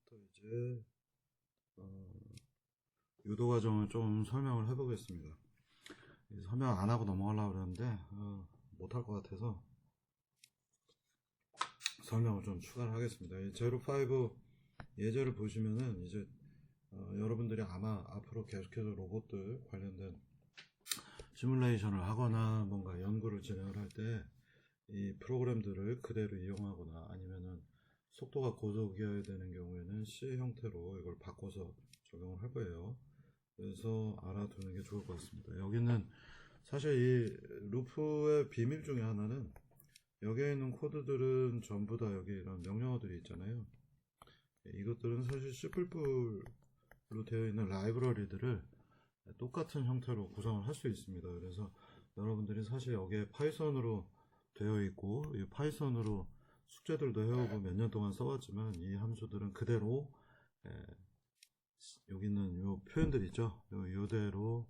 부터 이제 유도 과정을 좀 설명을 해보겠습니다. 설명 안 하고 넘어가려고 그러는데 못할 것 같아서 설명을 좀 추가를 하겠습니다. 이 제로5 예제를 보시면은 이제 여러분들이 아마 앞으로 계속해서 로봇들 관련된 시뮬레이션을 하거나 뭔가 연구를 진행을 할 때 이 프로그램들을 그대로 이용하거나 아니면은 속도가 고속이어야 되는 경우에는 C 형태로 이걸 바꿔서 적용을 할 거예요. 그래서 알아두는 게 좋을 것 같습니다. 여기는 사실 이 루프의 비밀 중에 하나는 여기에 있는 코드들은 전부 다 여기 이런 명령어들이 있잖아요. 이것들은 사실 C++로 되어 있는 라이브러리들을 똑같은 형태로 구성을 할 수 있습니다. 그래서 여러분들이 사실 여기에 파이썬으로 되어 있고 이 파이썬으로 숙제들도 해오고 몇 년 동안 써왔지만 이 함수들은 그대로 여기 있는 요 표현들 있죠. 요대로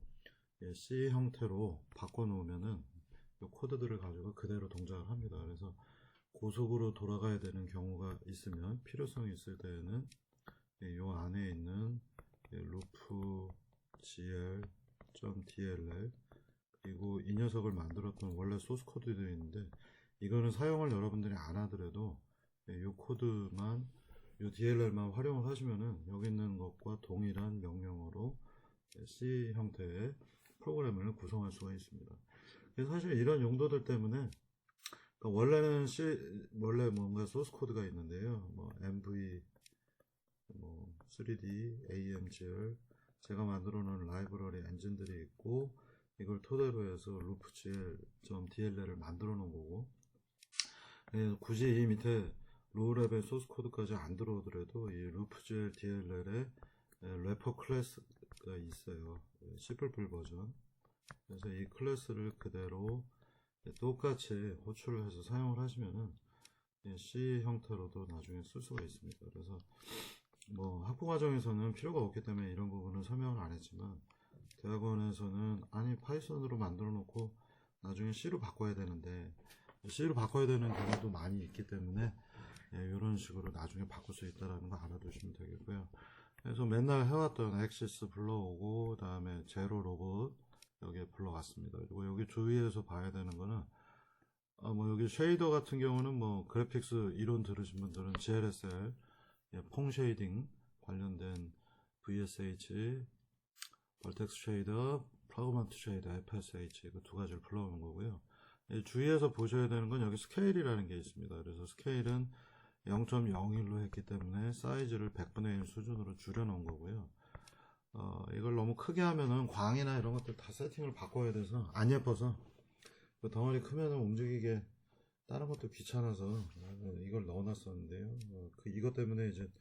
C 형태로 바꿔 놓으면은 요 코드들을 가지고 그대로 동작을 합니다. 그래서 고속으로 돌아가야 되는 경우가 있으면 필요성이 있을 때에는 요 안에 있는 루프 gl.dll 그리고 이 녀석을 만들었던 원래 소스 코드도 있는데 이거는 사용을 여러분들이 안 하더라도 이 코드만 이 DLL만 활용을 하시면은 여기 있는 것과 동일한 명령어로 C 형태의 프로그램을 구성할 수가 있습니다. 그래서 사실 이런 용도들 때문에 원래는 원래 뭔가 소스 코드가 있는데요. 뭐 MV, 뭐 3D, AMGL 제가 만들어 놓은 라이브러리 엔진들이 있고 이걸 토대로 해서 loopgl.dll을 만들어 놓은 거고 굳이 이 밑에 로우 레벨 소스 코드까지 안 들어오더라도 이 loopgl dll에 래퍼 클래스가 있어요. C++ 버전. 그래서 이 클래스를 그대로 똑같이 호출을 해서 사용을 하시면은 C 형태로도 나중에 쓸 수가 있습니다. 그래서 뭐 학부 과정에서는 필요가 없기 때문에 이런 부분은 설명을 안 했지만 대학원에서는 아니 파이썬으로 만들어 놓고 나중에 C로 바꿔야 되는데 C로 바꿔야 되는 경우도 많이 있기 때문에 이런 식으로 나중에 바꿀 수 있다는 거 알아두시면 되겠고요. 그래서 맨날 해왔던 엑시스 불러오고 그 다음에 제로 로봇 여기에 불러왔습니다. 그리고 여기 주위에서 봐야 되는 거는 뭐 여기 쉐이더 같은 경우는 뭐 그래픽스 이론 들으신 분들은 GLSL 퐁 쉐이딩 관련된 VSH 벌텍스 쉐이더, 프라그먼트 쉐이더, FSH 그 두 가지를 불러오는 거고요. 주의해서 보셔야 되는 건 여기 스케일이라는 게 있습니다. 그래서 스케일은 0.01로 했기 때문에 사이즈를 100분의 1 수준으로 줄여 놓은 거고요. 이걸 너무 크게 하면은 광이나 이런 것들 다 세팅을 바꿔야 돼서 안 예뻐서 그 덩어리 크면은 움직이게 다른 것도 귀찮아서 이걸 넣어놨었는데요. 이것 때문에 이제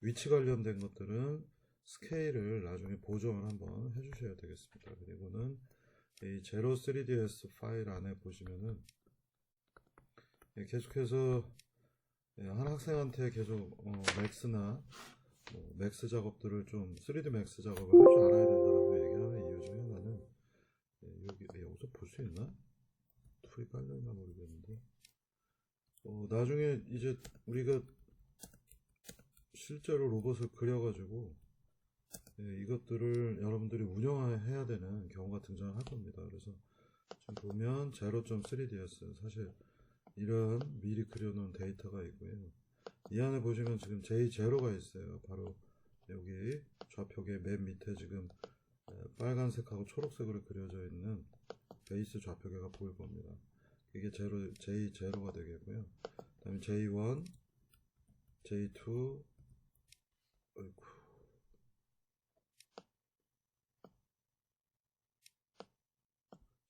위치 관련된 것들은 스케일을 나중에 보정을 한번 해주셔야 되겠습니다. 그리고는 이 제로 3ds 파일 안에 보시면은 계속해서 한 학생한테 계속 맥스나 맥스 작업들을 좀 3D 맥스 작업을 할 줄 알아야 된다고 얘기하는 이유 중에 하나는 여기서 볼 수 있나? 툴이 깔려있나 모르겠는데 나중에 이제 우리가 실제로 로봇을 그려가지고 이것들을 여러분들이 운영해야 되는 경우가 등장할 겁니다. 그래서 지금 보면 0.3ds 사실 이런 미리 그려놓은 데이터가 있고요. 이 안에 보시면 지금 J0가 있어요. 바로 여기 좌표계 맨 밑에 지금 빨간색하고 초록색으로 그려져 있는 베이스 좌표계가 보일 겁니다. 이게 J0가 되겠고요. 그 다음에 J1, J2, 어이구.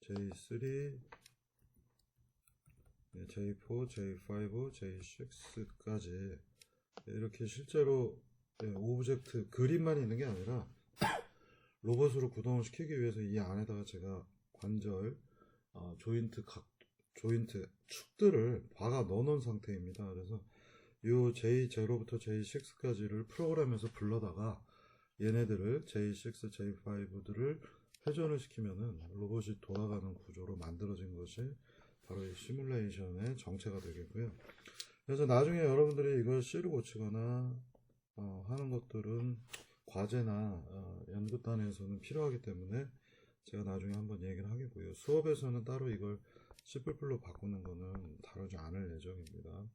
J3, J4, J5, J6까지 이렇게 실제로 오브젝트 그림만 있는 게 아니라 로봇으로 구동을 시키기 위해서 이 안에다가 제가 관절, 조인트 축들을 박아 넣어놓은 상태입니다. 그래서 요 J0부터 J6까지를 프로그램에서 불러다가 얘네들을 J6, J5들을 회전을 시키면은 로봇이 돌아가는 구조로 만들어진 것이 바로 이 시뮬레이션의 정체가 되겠고요. 그래서 나중에 여러분들이 이걸 C로 고치거나 하는 것들은 과제나 연구단에서는 필요하기 때문에 제가 나중에 한번 얘기를 하겠고요. 수업에서는 따로 이걸 C++로 바꾸는 거는 다루지 않을 예정입니다.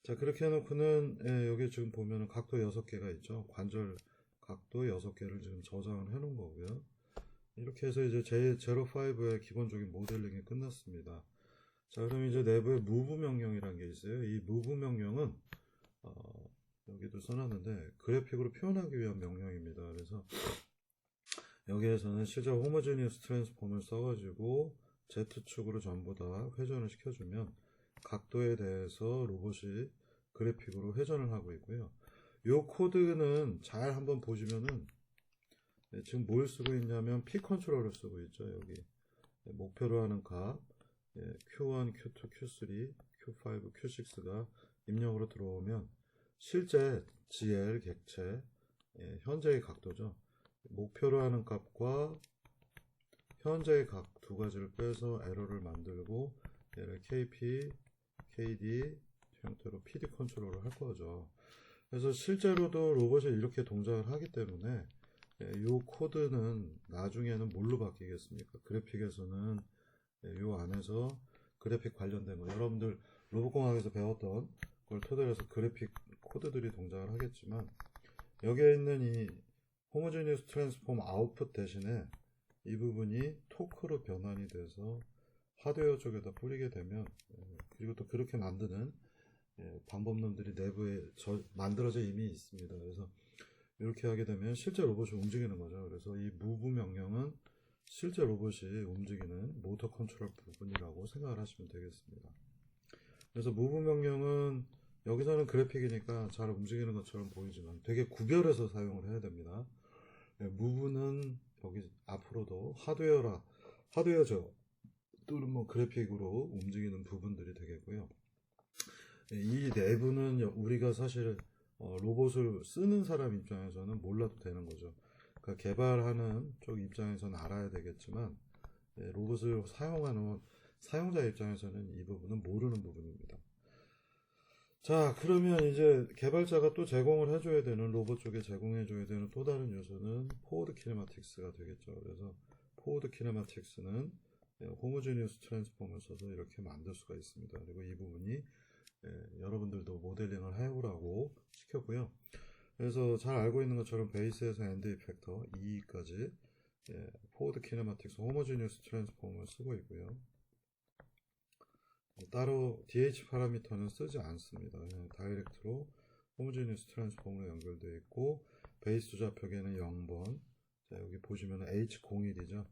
자, 그렇게 해놓고는 여기 지금 보면은 각도 6개가 있죠. 관절 각도 6개를 지금 저장을 해 놓은 거고요. 이렇게 해서 이제 J05의 기본적인 모델링이 끝났습니다. 자, 그럼 이제 내부에 move 명령이라는 게 있어요. 이 move 명령은 여기도 써놨는데 그래픽으로 표현하기 위한 명령입니다. 그래서 여기에서는 실제로 호모지니어스 트랜스폼을 써가지고 Z축으로 전부 다 회전을 시켜주면 각도에 대해서 로봇이 그래픽으로 회전을 하고 있고요. 이 코드는 잘 한번 보시면은 지금 뭘 쓰고 있냐면 P 컨트롤을 쓰고 있죠. 여기 목표로 하는 값 Q1, Q2, Q3, Q5, Q6가 입력으로 들어오면 실제 GL 객체 현재의 각도죠. 목표로 하는 값과 현재의 각 두 가지를 빼서 에러를 만들고 얘를 KP, KD 형태로 PD 컨트롤을 할 거죠. 그래서 실제로도 로봇이 이렇게 동작을 하기 때문에 이 코드는 나중에는 뭘로 바뀌겠습니까? 그래픽에서는 이 안에서 그래픽 관련된 거 여러분들 로봇공학에서 배웠던 걸 토대로 해서 그래픽 코드들이 동작을 하겠지만 여기에 있는 이 호모지니어스 트랜스폼 아웃풋 대신에 이 부분이 토크로 변환이 돼서 하드웨어 쪽에다 뿌리게 되면 그리고 또 그렇게 만드는 방법론들이 내부에 만들어져 이미 있습니다. 그래서 이렇게 하게 되면 실제 로봇이 움직이는 거죠. 그래서 이 move 명령은 실제 로봇이 움직이는 모터 컨트롤 부분이라고 생각을 하시면 되겠습니다. 그래서 move 명령은 여기서는 그래픽이니까 잘 움직이는 것처럼 보이지만 되게 구별해서 사용을 해야 됩니다. move는 여기 앞으로도 하드웨어죠. 또는 뭐 그래픽으로 움직이는 부분들이 되겠고요. 이 내부는 우리가 사실 로봇을 쓰는 사람 입장에서는 몰라도 되는 거죠. 그러니까 개발하는 쪽 입장에서는 알아야 되겠지만 로봇을 사용하는 사용자 입장에서는 이 부분은 모르는 부분입니다. 자, 그러면 이제 개발자가 또 제공을 해줘야 되는 로봇 쪽에 제공해줘야 되는 또 다른 요소는 포워드 키네마틱스가 되겠죠. 그래서 포워드 키네마틱스는 호모지니어스 트랜스폼을 써서 이렇게 만들 수가 있습니다. 그리고 이 부분이 여러분들도 모델링을 해오라고 시켰고요. 그래서 잘 알고 있는 것처럼 베이스에서 엔드 이펙터 2까지 포워드 키네마틱스 호모지니어스 트랜스폼을 쓰고 있고요. 따로 DH 파라미터는 쓰지 않습니다. 그냥 다이렉트로 호모지니어스 트랜스폼으로 연결되어 있고 베이스 좌표계는 0번. 자, 여기 보시면 H01이죠.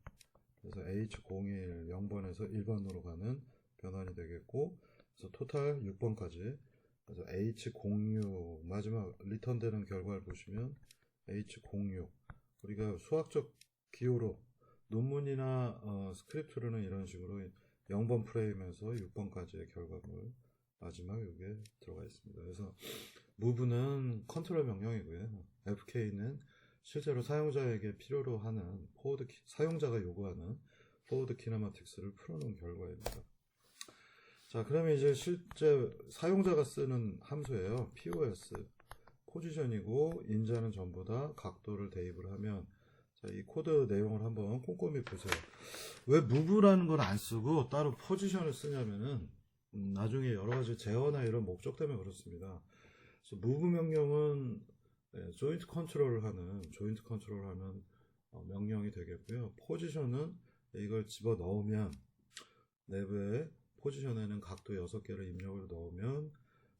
그래서 H01 0번에서 1번으로 가는 변환이 되겠고 그래서 토탈 6번까지 그래서 H06 마지막 리턴되는 결과를 보시면 H06 우리가 수학적 기호로 논문이나 스크립트로는 이런 식으로 0번 프레임에서 6번까지의 결과물 마지막 여기에 들어가 있습니다. 그래서 move는 컨트롤 명령이고요. FK는 실제로 사용자에게 필요로 하는 사용자가 요구하는 포워드 키네마틱스를 풀어놓은 결과입니다. 자, 그러면 이제 실제 사용자가 쓰는 함수예요. POS 포지션이고 인자는 전부 다 각도를 대입을 하면 자, 이 코드 내용을 한번 꼼꼼히 보세요. 왜 move라는 걸 안 쓰고 따로 포지션을 쓰냐면은 나중에 여러 가지 제어나 이런 목적 때문에 그렇습니다. 그래서 move 명령은 조인트 컨트롤을 하는 명령이 되겠고요. 포지션은 이걸 집어 넣으면 내부에 포지션에는 각도 6개를 입력을 넣으면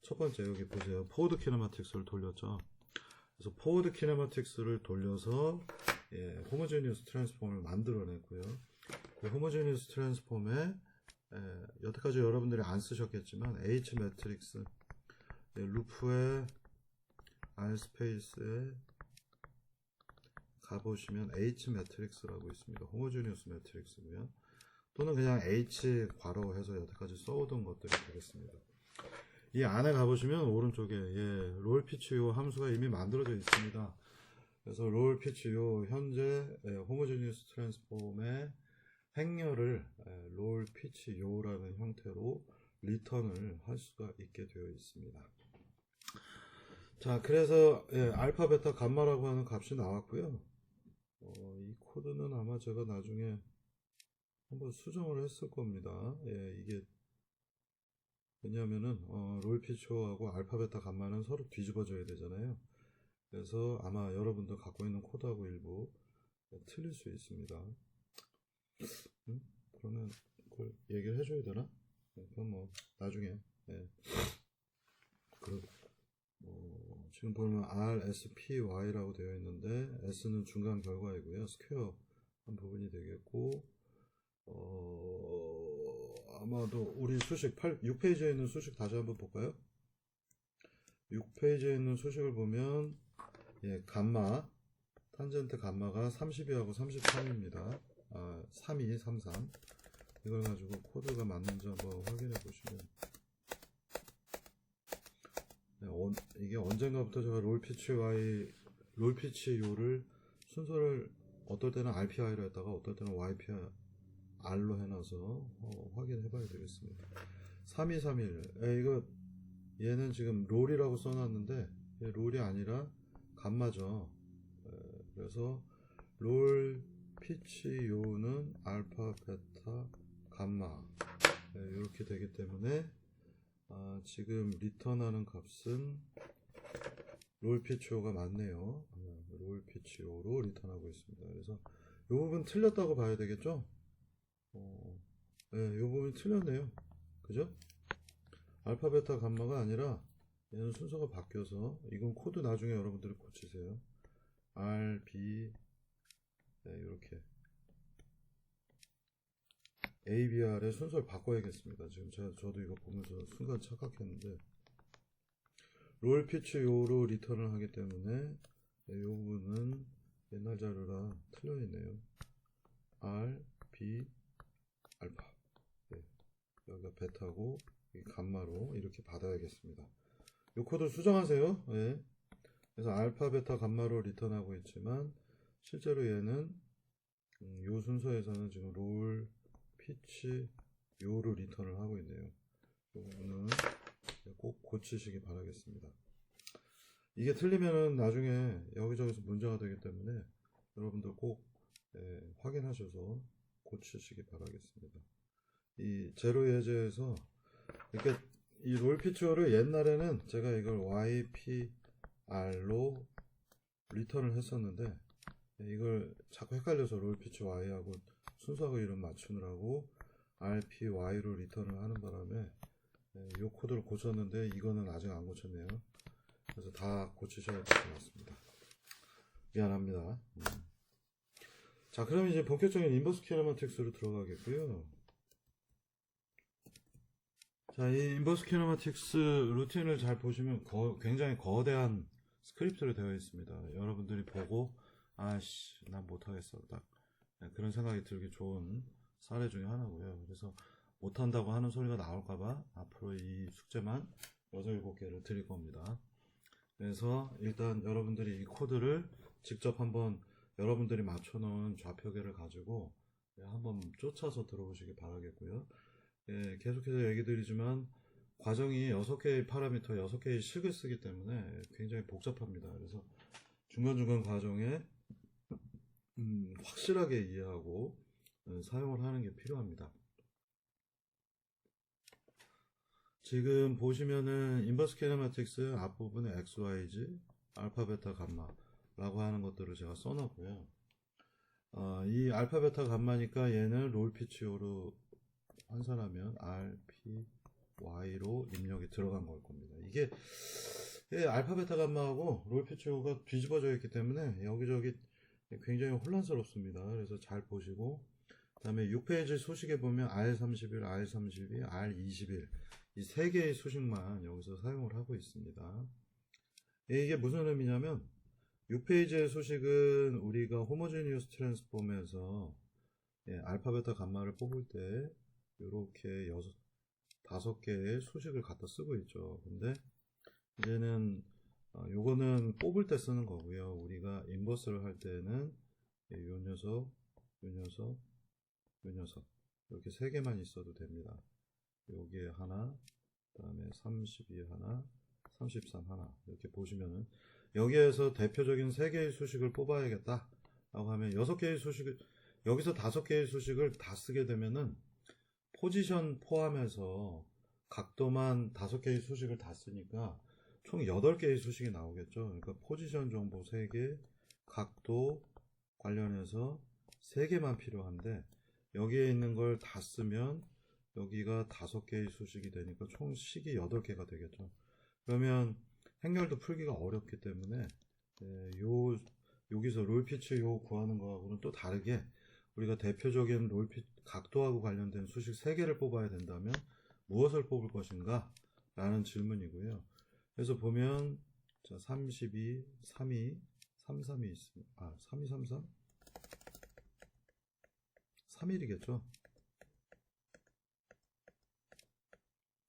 첫 번째 여기 보세요. 포워드 키네마틱스를 돌렸죠. 그래서 포워드 키네마틱스를 돌려서 호모지니어스 트랜스폼을 만들어냈고요. 그 호모지니어스 트랜스폼에 여태까지 여러분들이 안 쓰셨겠지만 H 매트릭스 루프에 R 스페이스에 가보시면 H 매트릭스라고 있습니다. 호모지니어스 매트릭스고요. 또는 그냥 H 괄호 해서 여태까지 써오던 것들이 되겠습니다. 이 안에 가보시면 오른쪽에 롤 피치요 함수가 이미 만들어져 있습니다. 그래서 롤 피치요 현재 호모지니어스 트랜스폼의 행렬을 롤 피치요라는 형태로 리턴을 할 수가 있게 되어 있습니다. 자, 그래서 알파, 베타, 감마라고 하는 값이 나왔고요. 이 코드는 아마 제가 나중에 한번 수정을 했을 겁니다. 이게 왜냐하면은 롤피초하고 알파, 베타, 감마는 서로 뒤집어져야 되잖아요. 그래서 아마 여러분들 갖고 있는 코드하고 일부 틀릴 수 있습니다. 그러면 그걸 얘기를 해줘야 되나? 그럼 뭐 나중에. 지금 보면 RSPY라고 되어 있는데 S는 중간 결과이고요. 스퀘어 한 부분이 되겠고 아마도 우리 수식 6페이지에 있는 수식 다시 한번 볼까요? 6페이지에 있는 수식을 보면 감마 탄젠트 감마가 32하고 33입니다. 32, 33 이걸 가지고 코드가 맞는지 한번 확인해 보시면 이게 언젠가부터 제가 롤피치 요를 순서를 어떨 때는 RPI로 했다가 어떨 때는 YPR로 해놔서 확인해 봐야 되겠습니다. 3231 이거 얘는 지금 롤이라고 써놨는데 롤이 아니라 감마죠. 그래서 롤 피치 요는 알파 베타 감마 이렇게 되기 때문에 지금 리턴하는 값은 롤피치오가 맞네요. 롤피치오로 리턴하고 있습니다. 그래서 이 부분 틀렸다고 봐야 되겠죠? 이 부분 틀렸네요. 그죠? 알파, 베타, 감마가 아니라 얘는 순서가 바뀌어서 이건 코드 나중에 여러분들이 고치세요. R, B 이렇게 ABR의 순서를 바꿔야겠습니다. 지금 저도 이거 보면서 순간 착각했는데 롤 피치 요로 리턴을 하기 때문에 이 부분은 옛날 자료라 틀려 있네요. R, B, 알파 여기가 베타고 감마로 이렇게 받아야겠습니다. 이 코드 수정하세요. 그래서 알파, 베타, 감마로 리턴하고 있지만 실제로 얘는 요 순서에서는 지금 롤 피치 요로 리턴을 하고 있네요. 이 부분은 꼭 고치시기 바라겠습니다. 이게 틀리면은 나중에 여기저기서 문제가 되기 때문에 여러분들 꼭 확인하셔서 고치시기 바라겠습니다. 이 제로 예제에서 이렇게 이 롤피처를 옛날에는 제가 이걸 YPR로 리턴을 했었는데 이걸 자꾸 헷갈려서 롤피처 Y하고 순서하고 이름 맞추느라고 RPY로 리턴을 하는 바람에 이 코드를 고쳤는데 이거는 아직 안 고쳤네요. 그래서 다 고치셔야 될 것 같습니다. 미안합니다. 자, 그럼 이제 본격적인 인버스 키네마틱스로 들어가겠고요. 자, 이 인버스 키네마틱스 루틴을 잘 보시면 굉장히 거대한 스크립트로 되어 있습니다. 여러분들이 보고 난 못하겠어 딱 그런 생각이 들기 좋은 사례 중에 하나고요. 그래서 못한다고 하는 소리가 나올까봐 앞으로 이 숙제만 6, 7개를 드릴 겁니다. 그래서 일단 여러분들이 이 코드를 직접 한번 여러분들이 맞춰놓은 좌표계를 가지고 한번 쫓아서 들어보시기 바라겠고요. 계속해서 얘기 드리지만 과정이 6개의 파라미터, 6개의 식을 쓰기 때문에 굉장히 복잡합니다. 그래서 중간중간 과정에 확실하게 이해하고 사용을 하는 게 필요합니다. 지금 보시면은 인버스 키네마틱스 앞부분에 XYZ, 알파, 베타, 감마 라고 하는 것들을 제가 써놨고요. 이 알파, 베타, 감마니까 얘는 롤피치오로 환산하면 RPY로 입력이 들어간 걸 겁니다. 이게 알파, 베타, 감마하고 롤피치오가 뒤집어져 있기 때문에 여기저기 굉장히 혼란스럽습니다. 그래서 잘 보시고 그 다음에 6페이지 수식에 보면 R31, R32, R21 이 3개의 수식만 여기서 사용을 하고 있습니다. 이게 무슨 의미냐면 6페이지의 수식은 우리가 호모지니어스 트랜스폼에서 알파, 베타, 감마를 뽑을 때 이렇게 5개의 수식을 갖다 쓰고 있죠. 근데 이제는 요거는 뽑을 때 쓰는 거고요. 우리가 인버스를 할 때는 요 녀석, 요 녀석, 요 녀석 이렇게 3개만 있어도 됩니다. 여기에 하나, 그 다음에 32 하나, 33 하나 이렇게 보시면은 여기에서 대표적인 3개의 수식을 뽑아야겠다 라고 하면 6개의 수식을 여기서 5개의 수식을 다 쓰게 되면은 포지션 포함해서 각도만 5개의 수식을 다 쓰니까 총 8개의 수식이 나오겠죠. 그러니까 포지션 정보 3개, 각도 관련해서 3개만 필요한데 여기에 있는 걸 다 쓰면 여기가 5개의 수식이 되니까 총 식이 8개가 되겠죠. 그러면 행렬도 풀기가 어렵기 때문에 여기서 롤피치 요 구하는 거하고는 또 다르게 우리가 대표적인 각도하고 관련된 수식 3개를 뽑아야 된다면 무엇을 뽑을 것인가? 라는 질문이고요. 그래서 보면 자, 32, 32, 33이 있습니다. 3233? 31이겠죠?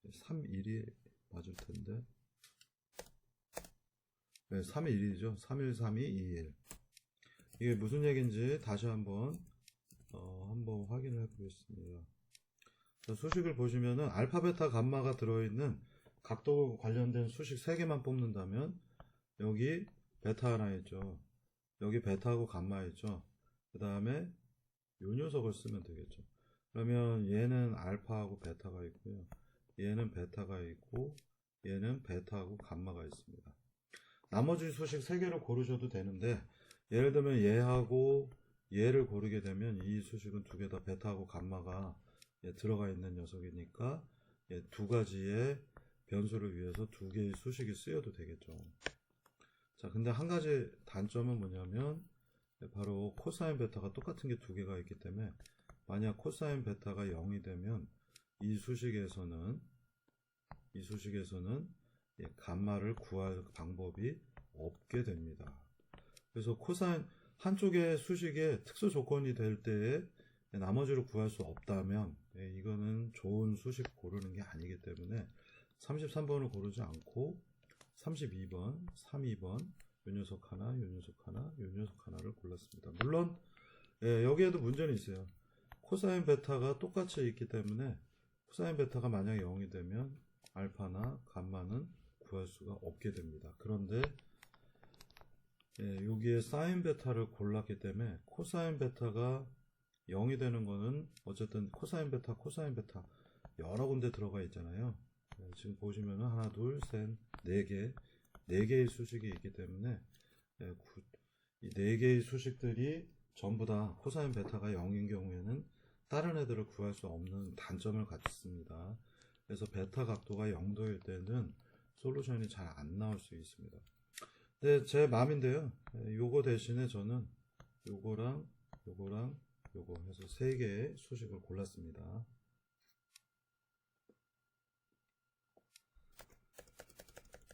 31이 맞을 텐데. 네, 31이죠. 31, 32, 21. 이게 무슨 얘기인지 다시 한번 확인을 해보겠습니다. 자, 수식을 보시면은 알파, 베타, 감마가 들어있는 각도 관련된 수식 3개만 뽑는다면 여기 베타 하나 있죠. 여기 베타하고 감마 있죠. 그 다음에 요 녀석을 쓰면 되겠죠. 그러면 얘는 알파하고 베타가 있고요. 얘는 베타가 있고 얘는 베타하고 감마가 있습니다. 나머지 수식 3개를 고르셔도 되는데 예를 들면 얘하고 얘를 고르게 되면 이 수식은 2개 다 베타하고 감마가 들어가 있는 녀석이니까 2가지의 변수를 위해서 2개의 수식이 쓰여도 되겠죠. 자, 근데 한 가지 단점은 뭐냐면 바로 코사인 베타가 똑같은 게 2개가 있기 때문에 만약 코사인 베타가 0이 되면 이 수식에서는 감마를 구할 방법이 없게 됩니다. 그래서 코사인 한쪽의 수식의 특수 조건이 될 때에 나머지를 구할 수 없다면 이거는 좋은 수식 고르는 게 아니기 때문에 33번을 고르지 않고 32번, 32번 요 녀석 하나, 요 녀석 하나, 요 녀석 하나를 골랐습니다. 물론 여기에도 문제는 있어요. 코사인 베타가 똑같이 있기 때문에 코사인 베타가 만약 0이 되면 알파나 감마는 구할 수가 없게 됩니다. 그런데 여기에 사인 베타를 골랐기 때문에 코사인 베타가 0이 되는 거는 어쨌든 코사인 베타 여러 군데 들어가 있잖아요. 지금 보시면은 하나, 둘, 셋, 4개, 4개의 수식이 있기 때문에 이 4개의 수식들이 전부 다 코사인 베타가 0인 경우에는 다른 애들을 구할 수 없는 단점을 갖습니다. 그래서 베타 각도가 0도일 때는 솔루션이 잘 안 나올 수 있습니다. 네, 제 마음인데요. 요거 대신에 저는 요거랑 요거 해서 3개의 수식을 골랐습니다.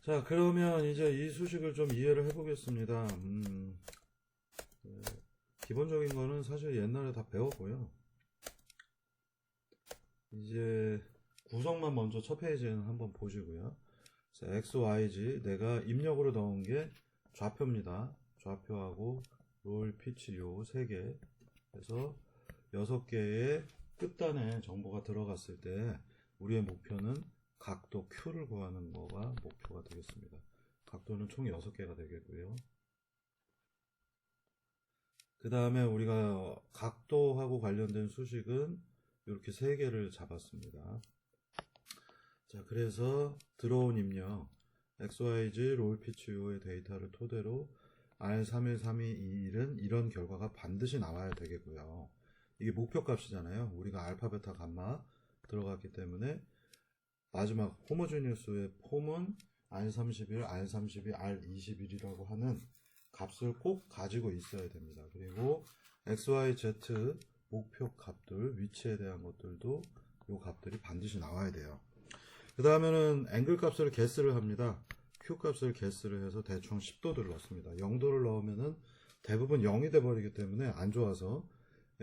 자, 그러면 이제 이 수식을 좀 이해를 해보겠습니다. 기본적인 거는 사실 옛날에 다 배웠고요. 이제 구성만 먼저 첫 페이지는 한번 보시고요. 자, X, Y, Z 내가 입력으로 넣은 게 좌표입니다. 좌표하고 롤, 피치 요 3개 해서 6개의 끝단에 정보가 들어갔을 때 우리의 목표는 각도 Q를 구하는 거가 목표가 되겠습니다. 각도는 총 6개가 되겠고요. 그 다음에 우리가 각도하고 관련된 수식은 이렇게 3개를 잡았습니다. 자, 그래서 들어온 입력 XYZ 롤피치U의 데이터를 토대로 R313221은 이런 결과가 반드시 나와야 되겠고요. 이게 목표 값이잖아요. 우리가 알파, 베타, 감마 들어갔기 때문에 마지막 호모지니어스의 폼은 R31, R32, R21이라고 하는 값을 꼭 가지고 있어야 됩니다. 그리고 XYZ 목표 값들, 위치에 대한 것들도 이 값들이 반드시 나와야 돼요. 그 다음에는 앵글 값을 개스를 합니다. Q 값을 개스를 해서 대충 10도를 넣습니다. 0도를 넣으면은 대부분 0이 돼버리기 때문에 안 좋아서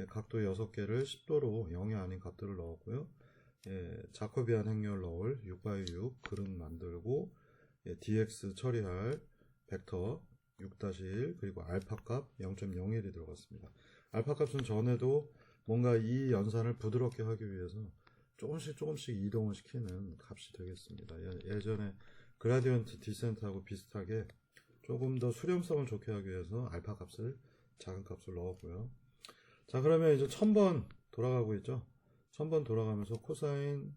각도 6개를 10도로 0이 아닌 값들을 넣었고요. 자코비안 행렬 넣을 6x6 그릇 만들고 dx 처리할 벡터 6-1 그리고 알파 값 0.01이 들어갔습니다. 알파 값은 전에도 뭔가 이 연산을 부드럽게 하기 위해서 조금씩 이동을 시키는 값이 되겠습니다. 예전에 그라디언트 디센트하고 비슷하게 조금 더 수렴성을 좋게 하기 위해서 알파 값을 작은 값을 넣었고요. 자, 그러면 이제 1000번 돌아가고 있죠. 1000번 돌아가면서 코사인,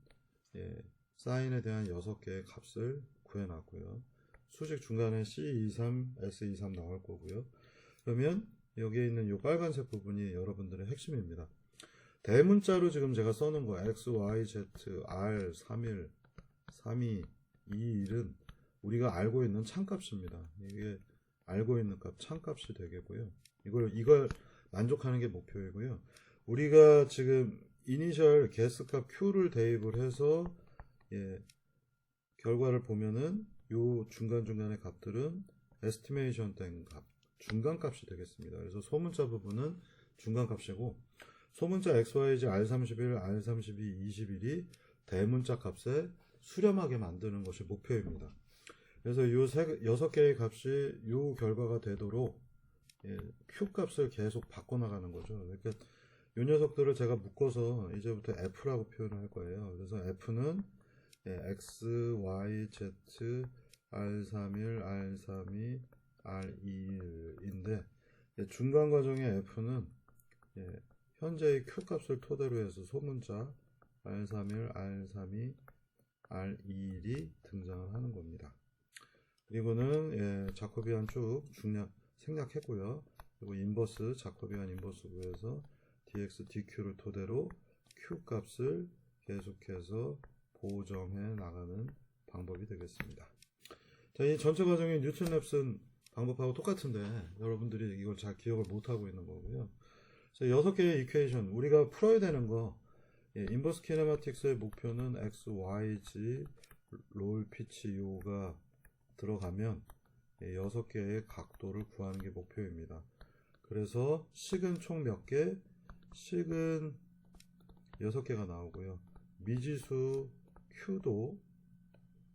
사인에 대한 6개의 값을 구해놨고요. 수직 중간에 C23, S23 나올 거고요. 그러면 여기에 있는 이 빨간색 부분이 여러분들의 핵심입니다. 대문자로 지금 제가 써놓은 거 X, Y, Z, R, 31, 32, 21은 우리가 알고 있는 창값입니다. 이게 알고 있는 값, 창값이 되겠고요. 이걸 만족하는 게 목표이고요. 우리가 지금 이니셜 개수값 Q를 대입을 해서 결과를 보면은 요 중간중간의 값들은 에스티메이션 된 값, 중간값이 되겠습니다. 그래서 소문자 부분은 중간값이고 소문자 XYZ R31, R32, 21이 대문자 값에 수렴하게 만드는 것이 목표입니다. 그래서 요 6개의 값이 요 결과가 되도록 Q 값을 계속 바꿔나가는 거죠. 그러니까 요 녀석들을 제가 묶어서 이제부터 F라고 표현을 할 거예요. 그래서 F는 X, Y, Z, R31, R32, R21인데 중간 과정의 F는 현재의 Q 값을 토대로 해서 소문자 R31, R32, R21이 등장을 하는 겁니다. 그리고는 자코비안 쭉 생략했고요. 그리고 인버스, 자코비안 인버스 구해서 dx, dq를 토대로 q 값을 계속해서 보정해 나가는 방법이 되겠습니다. 자, 이 전체 과정이 뉴턴 랩슨 방법하고 똑같은데 여러분들이 이걸 잘 기억을 못하고 있는 거고요. 6개의 이퀘이션 우리가 풀어야 되는 거 인버스 키네마틱스의 목표는 x, y, z, 롤, 피치, 요가 들어가면 6개의 각도를 구하는 게 목표입니다. 그래서 식은 총 몇 개? 식은 6개가 나오고요. 미지수 Q도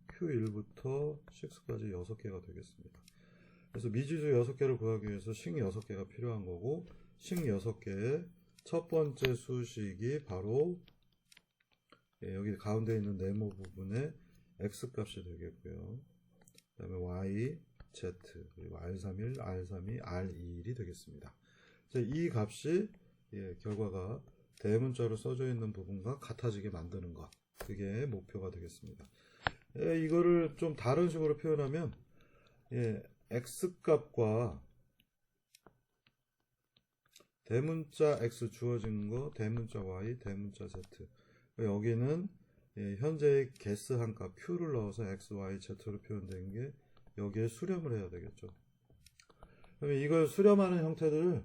Q1부터 6까지 6개가 되겠습니다. 그래서 미지수 6개를 구하기 위해서 식 6개가 필요한 거고 식 6개의 첫 번째 수식이 바로 여기 가운데 있는 네모 부분의 X값이 되겠고요. 그 다음에 Y, Z, 그리고 R31, R32, R21이 되겠습니다. 이 값이 결과가 대문자로 써져 있는 부분과 같아지게 만드는 것, 그게 목표가 되겠습니다. 이거를 좀 다른 식으로 표현하면 X값과 대문자 X 주어진 거, 대문자 Y, 대문자 Z 여기는 현재의 개수한 값 Q를 넣어서 X, Y, Z로 표현된 게 여기에 수렴을 해야 되겠죠. 그러면 이걸 수렴하는 형태들을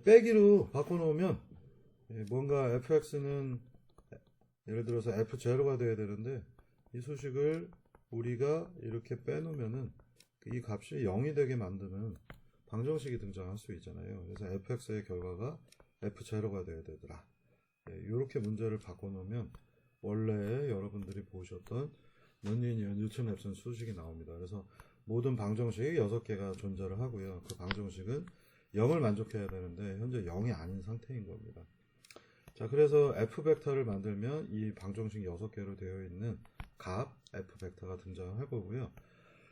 빼기로 바꿔놓으면 뭔가 fx는 예를 들어서 f0가 돼야 되는데 이 수식을 우리가 이렇게 빼놓으면은 이 값이 0이 되게 만드는 방정식이 등장할 수 있잖아요. 그래서 fx의 결과가 f0가 돼야 되더라. 이렇게 문제를 바꿔놓으면 원래 여러분들이 보셨던 논리니어 뉴턴 랩슨 수식이 나옵니다. 그래서 모든 방정식이 6개가 존재를 하고요. 그 방정식은 0을 만족해야 되는데 현재 0이 아닌 상태인 겁니다. 자, 그래서 f 벡터를 만들면 이 방정식 6개로 되어 있는 값 f 벡터가 등장할 거고요.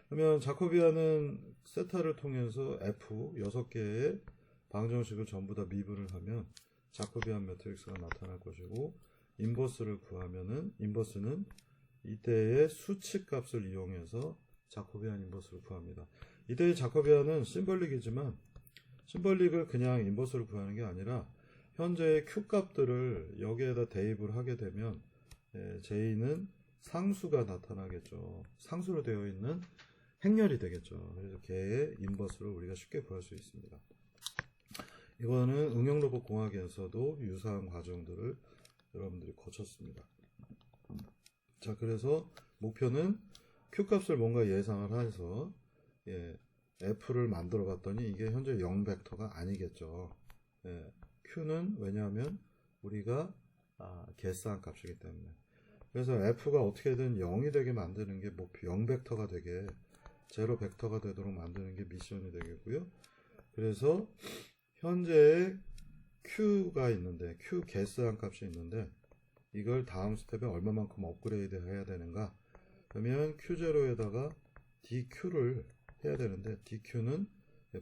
그러면 자코비안은 세타를 통해서 f 6개의 방정식을 전부 다 미분을 하면 자코비안 매트릭스가 나타날 것이고 인버스를 구하면은 인버스는 이때의 수치 값을 이용해서 자코비안 인버스를 구합니다. 이때의 자코비안은 심벌릭이지만 심벌릭을 그냥 인버스를 구하는 게 아니라 현재의 Q 값들을 여기에다 대입을 하게 되면 J는 상수가 나타나겠죠. 상수로 되어 있는 행렬이 되겠죠. 그래서 걔의 인버스를 우리가 쉽게 구할 수 있습니다. 이거는 응용 로봇 공학에서도 유사한 과정들을 여러분들이 거쳤습니다. 자, 그래서 목표는 Q 값을 뭔가 예상을 해서 F를 만들어 봤더니 이게 현재 0 벡터가 아니겠죠. Q는 왜냐하면 우리가 개수한 값이기 때문에. 그래서 F가 어떻게든 0이 되게 만드는 게 목표, 0 벡터가 되게 0 벡터가 되도록 만드는 게 미션이 되겠고요. 그래서 현재 Q가 있는데 Q 개수한 값이 있는데 이걸 다음 스텝에 얼마만큼 업그레이드 해야 되는가? 그러면 Q0에다가 DQ를 해야 되는데 DQ는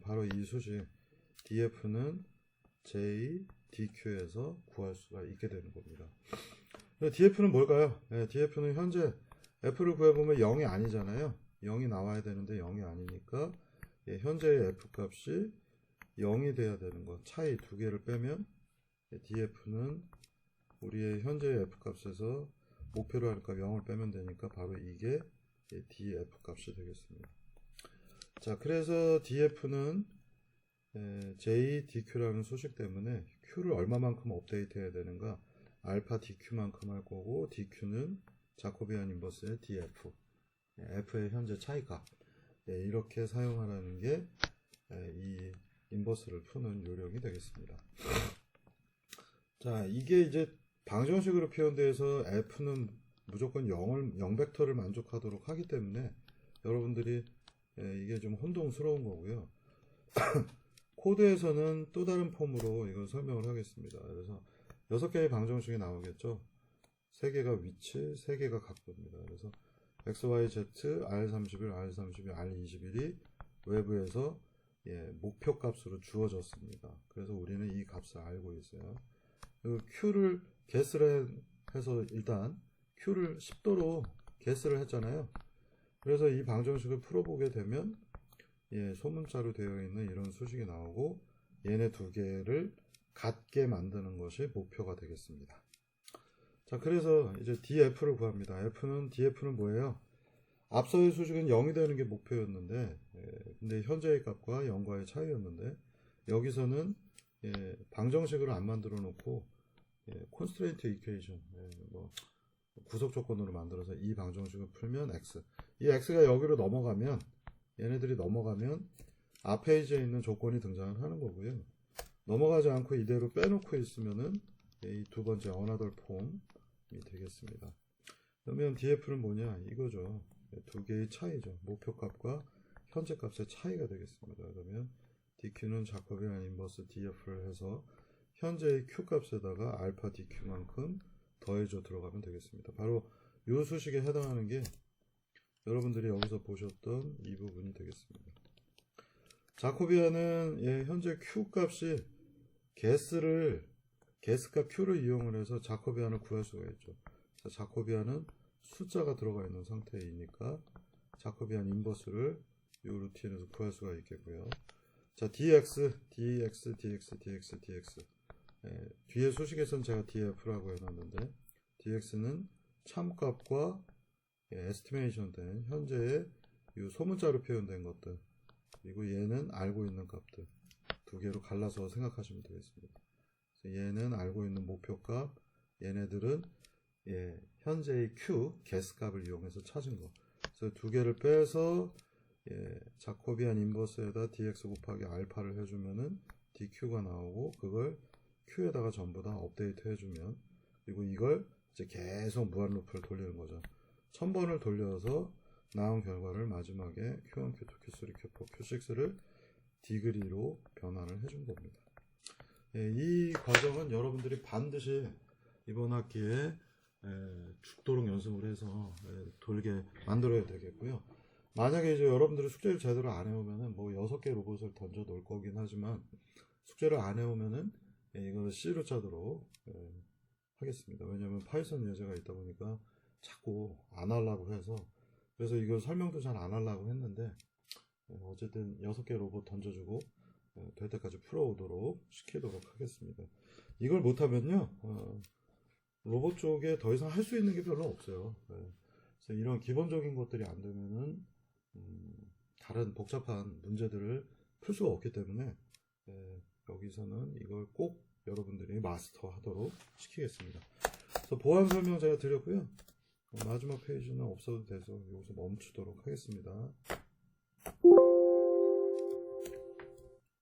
바로 이 수식 DF는 J, DQ에서 구할 수가 있게 되는 겁니다. DF는 뭘까요? DF는 현재 F를 구해보면 0이 아니잖아요. 0이 나와야 되는데 0이 아니니까 현재의 F 값이 0이 돼야 되는 거. 차이 두 개를 빼면 DF는 우리의 현재의 F 값에서 목표로 할 값 0을 빼면 되니까 바로 이게 DF 값이 되겠습니다. 자, 그래서 DF는 J, DQ라는 수식 때문에 Q를 얼마만큼 업데이트 해야 되는가? 알파 DQ만큼 할 거고, DQ는 자코비안 인버스의 DF, F의 현재 차이값, 이렇게 사용하라는 게 이 인버스를 푸는 요령이 되겠습니다. 자, 이게 이제 방정식으로 표현돼서 F는 무조건 0 벡터를 만족하도록 하기 때문에 여러분들이 이게 좀 혼동스러운 거고요. 코드에서는 또 다른 폼으로 이걸 설명을 하겠습니다. 그래서 6개의 방정식이 나오겠죠. 3개가 위치, 3개가 각도입니다. 그래서 XYZ, R31, R32, R21이 외부에서 목표 값으로 주어졌습니다. 그래서 우리는 이 값을 알고 있어요. 그리고 Q를 개스를 해서 일단 Q를 10도로 개스를 했잖아요. 그래서 이 방정식을 풀어보게 되면 소문자로 되어 있는 이런 수식이 나오고 얘네 두 개를 같게 만드는 것이 목표가 되겠습니다. 자, 그래서 이제 DF를 구합니다. DF는 뭐예요? 앞서의 수식은 0이 되는 게 목표였는데 근데 현재의 값과 0과의 차이였는데 여기서는 방정식으로 안 만들어 놓고 constraint equation 뭐 구속 조건으로 만들어서 이 방정식을 풀면 X, 이 X가 여기로 넘어가면 얘네들이 넘어가면 앞 페이지에 있는 조건이 등장을 하는 거고요. 넘어가지 않고 이대로 빼놓고 있으면은 이 두 번째 another form이 되겠습니다. 그러면 DF는 뭐냐 이거죠. 두 개의 차이죠. 목표값과 현재 값의 차이가 되겠습니다. 그러면 DQ는 자코비안 인버스 DF를 해서 현재의 Q 값에다가 알파 DQ만큼 더해줘 들어가면 되겠습니다. 바로 이 수식에 해당하는 게 여러분들이 여기서 보셨던 이 부분이 되겠습니다. 자코비안은 현재 Q 값이 게스값 Q를 이용을 해서 자코비안을 구할 수가 있죠. 자코비안은 숫자가 들어가 있는 상태이니까 자코비안 인버스를 이 루틴에서 구할 수가 있겠고요. 자, DX. 뒤에 수식에서는 제가 DF라고 해놨는데 DX는 참값과 에스티메이션 된 현재의 이 소문자로 표현된 것들, 그리고 얘는 알고 있는 값들 두 개로 갈라서 생각하시면 되겠습니다. 얘는 알고 있는 목표값, 얘네들은 현재의 Q, 게스값을 이용해서 찾은 거. 그래서 두 개를 빼서 자코비안 인버스에다 dx 곱하기 알파를 해주면은 dq가 나오고 그걸 q에다가 전부 다 업데이트 해주면, 그리고 이걸 이제 계속 무한 루프를 돌리는 거죠. 1000번을 돌려서 나온 결과를 마지막에 q1, q2, q3, q4, q6를 디그리로 변환을 해준 겁니다. 이 과정은 여러분들이 반드시 이번 학기에 죽도록 연습을 해서 돌게 만들어야 되겠고요. 만약에 이제 여러분들이 숙제를 제대로 안 해오면은 뭐 6개 로봇을 던져 놓을 거긴 하지만 숙제를 안 해오면은 이걸 C로 짜도록 하겠습니다. 왜냐면 파이썬 예제가 있다 보니까 자꾸 안 하려고 해서, 그래서 이걸 설명도 잘 안 하려고 했는데 어쨌든 6개 로봇 던져주고 될 때까지 풀어오도록 시키도록 하겠습니다. 이걸 못하면요 로봇 쪽에 더 이상 할 수 있는 게 별로 없어요. 그래서 이런 기본적인 것들이 안 되면은 다른 복잡한 문제들을 풀 수가 없기 때문에 여기서는 이걸 꼭 여러분들이 마스터하도록 시키겠습니다. 그래서 보안 설명 제가 드렸고요. 마지막 페이지는 없어도 돼서 여기서 멈추도록 하겠습니다.